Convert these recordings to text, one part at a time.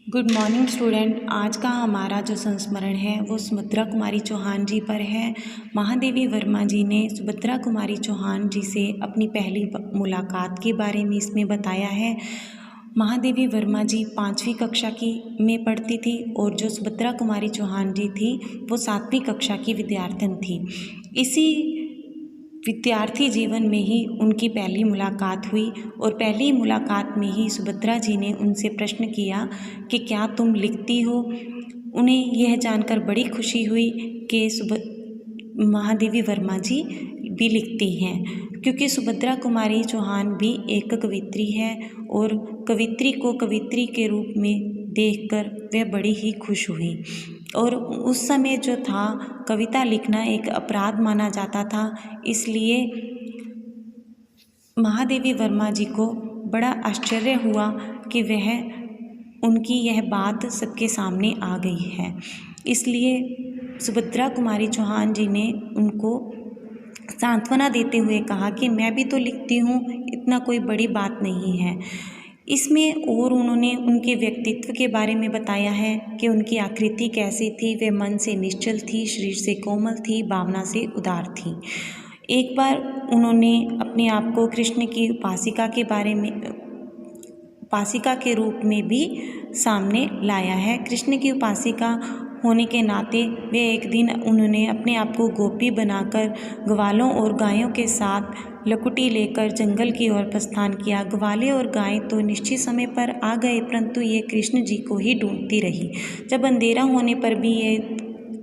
Good morning student. आज का हमारा जो संस्मरण है वो सुभद्रा कुमारी चौहान जी पर है। महादेवी वर्मा जी ने सुभद्रा कुमारी चौहान जी से अपनी पहली मुलाकात के बारे में इसमें बताया है। महादेवी वर्मा जी 5वीं कक्षा की में पढ़ती थी और जो सुभद्रा कुमारी चौहान जी थी वो 7वीं कक्षा की विद्यार्थिन थी। इसी विद्यार्थी जीवन में ही उनकी पहली मुलाकात हुई और पहली मुलाकात में ही सुभद्रा जी ने उनसे प्रश्न किया कि क्या तुम लिखती हो। उन्हें यह जानकर बड़ी खुशी हुई कि महादेवी वर्मा जी भी लिखती हैं, क्योंकि सुभद्रा कुमारी चौहान भी एक कवित्री है और कवित्री को कवित्री के रूप में देखकर वह बड़ी ही खुश हुई। और उस समय जो था कविता लिखना एक अपराध माना जाता था, इसलिए महादेवी वर्मा जी को बड़ा आश्चर्य हुआ कि वह उनकी यह बात सबके सामने आ गई है। इसलिए सुभद्रा कुमारी चौहान जी ने उनको सांत्वना देते हुए कहा कि मैं भी तो लिखती हूँ, इतना कोई बड़ी बात नहीं है। इसमें और उन्होंने उनके व्यक्तित्व के बारे में बताया है कि उनकी आकृति कैसी थी। वे मन से निश्चल थी, शरीर से कोमल थी, भावना से उदार थी। एक बार उन्होंने अपने आप को कृष्ण की उपासिका के बारे में उपासिका के रूप में भी सामने लाया है। कृष्ण की उपासिका होने के नाते वे एक दिन उन्होंने अपने आप को गोपी बनाकर ग्वालों और गायों के साथ लकुटी लेकर जंगल की ओर प्रस्थान किया। ग्वाले और गाय तो निश्चित समय पर आ गए, परंतु ये कृष्ण जी को ही ढूंढती रही। जब अंधेरा होने पर भी ये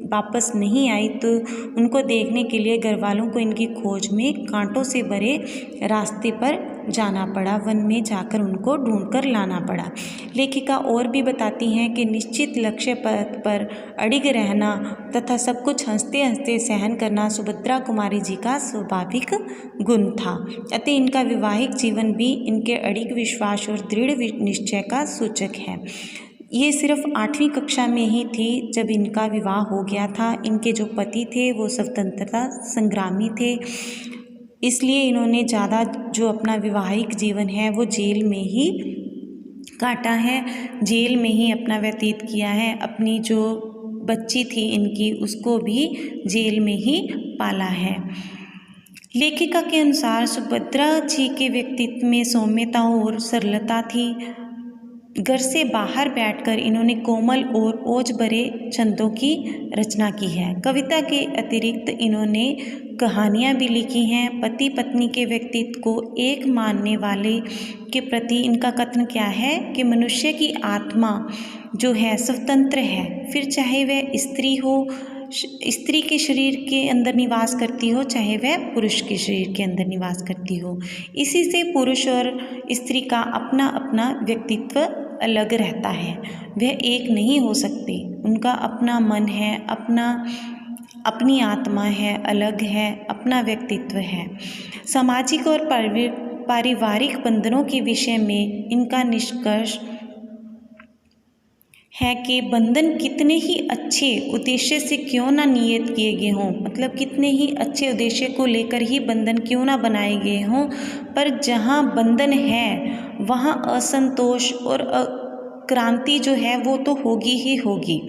वापस नहीं आई तो उनको देखने के लिए घर वालों को इनकी खोज में कांटों से भरे रास्ते पर जाना पड़ा। वन में जाकर उनको ढूंढकर लाना पड़ा। लेखिका और भी बताती हैं कि निश्चित लक्ष्य पर अडिग रहना तथा सब कुछ हंसते हंसते सहन करना सुभद्रा कुमारी जी का स्वाभाविक गुण था। अतः इनका वैवाहिक जीवन भी इनके अडिग विश्वास और दृढ़ निश्चय का सूचक है। ये सिर्फ 8वीं कक्षा में ही थी जब इनका विवाह हो गया था। इनके जो पति थे वो स्वतंत्रता संग्रामी थे, इसलिए इन्होंने ज़्यादा जो अपना वैवाहिक जीवन है वो जेल में ही काटा है, जेल में ही अपना व्यतीत किया है। अपनी जो बच्ची थी इनकी उसको भी जेल में ही पाला है। लेखिका के अनुसार सुभद्रा जी के व्यक्तित्व में सौम्यता और सरलता थी। घर से बाहर बैठकर इन्होंने कोमल और ओज भरे छंदों की रचना की है। कविता के अतिरिक्त इन्होंने कहानियाँ भी लिखी हैं। पति पत्नी के व्यक्तित्व को एक मानने वाले के प्रति इनका कथन क्या है कि मनुष्य की आत्मा जो है स्वतंत्र है, फिर चाहे वह स्त्री हो, स्त्री के शरीर के अंदर निवास करती हो, चाहे वह पुरुष के शरीर के अंदर निवास करती हो। इसी से पुरुष और स्त्री का अपना अपना व्यक्तित्व अलग रहता है, वह एक नहीं हो सकते। उनका अपना मन है, अपनी आत्मा है, अलग है, अपना व्यक्तित्व है। सामाजिक और पारिवारिक बंधनों के विषय में इनका निष्कर्ष है कि बंधन कितने ही अच्छे उद्देश्य से क्यों ना नियत किए गए हों, मतलब कितने ही अच्छे उद्देश्य को लेकर ही बंधन क्यों ना बनाए गए हों, पर जहाँ बंधन है वहाँ असंतोष और क्रांति जो है वो तो होगी ही होगी।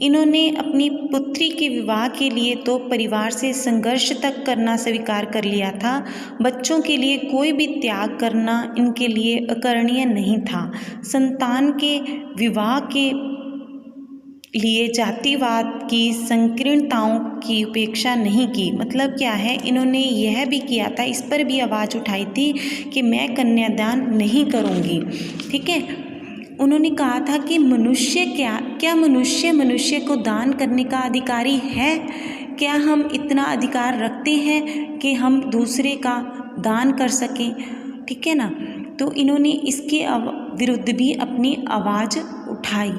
इन्होंने अपनी पुत्री के विवाह के लिए तो परिवार से संघर्ष तक करना स्वीकार कर लिया था। बच्चों के लिए कोई भी त्याग करना इनके लिए अकरणीय नहीं था। संतान के विवाह के लिए जातिवाद की संकीर्णताओं की उपेक्षा नहीं की। मतलब क्या है, इन्होंने यह भी किया था, इस पर भी आवाज़ उठाई थी कि मैं कन्यादान नहीं करूँगी। ठीक है, उन्होंने कहा था कि मनुष्य क्या मनुष्य को दान करने का अधिकारी है? क्या हम इतना अधिकार रखते हैं कि हम दूसरे का दान कर सकें? ठीक है ना। तो इन्होंने इसके विरुद्ध भी अपनी आवाज़ उठाई।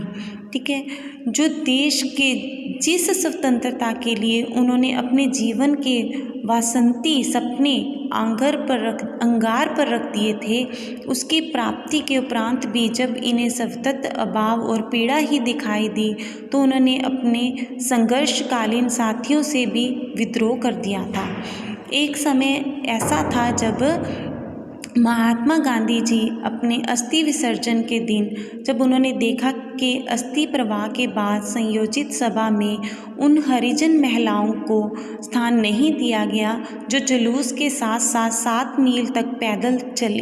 ठीक है, जो देश के जिस स्वतंत्रता के लिए उन्होंने अपने जीवन के वासंती सपने अंगार पर रख दिए थे, उसकी प्राप्ति के उपरांत भी जब इन्हें सतत अभाव और पीड़ा ही दिखाई दी तो उन्होंने अपने संघर्षकालीन साथियों से भी विद्रोह कर दिया था। एक समय ऐसा था जब महात्मा गांधी जी अपने अस्थि विसर्जन के दिन जब उन्होंने देखा कि अस्थि प्रवाह के बाद संयोजित सभा में उन हरिजन महिलाओं को स्थान नहीं दिया गया जो जुलूस के साथ साथ 7 मील तक पैदल चल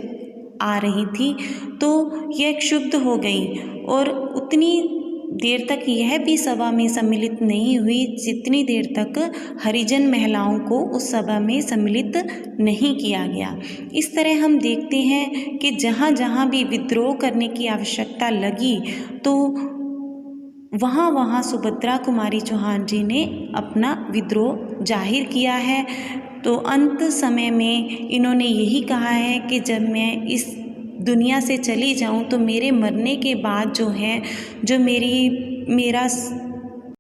आ रही थी, तो यह क्षुब्ध हो गई और उतनी देर तक यह भी सभा में सम्मिलित नहीं हुई जितनी देर तक हरिजन महिलाओं को उस सभा में सम्मिलित नहीं किया गया। इस तरह हम देखते हैं कि जहाँ जहाँ भी विद्रोह करने की आवश्यकता लगी तो वहाँ वहाँ सुभद्रा कुमारी चौहान जी ने अपना विद्रोह जाहिर किया है। तो अंत समय में इन्होंने यही कहा है कि जब मैं इस दुनिया से चली जाऊं तो मेरे मरने के बाद जो है जो मेरा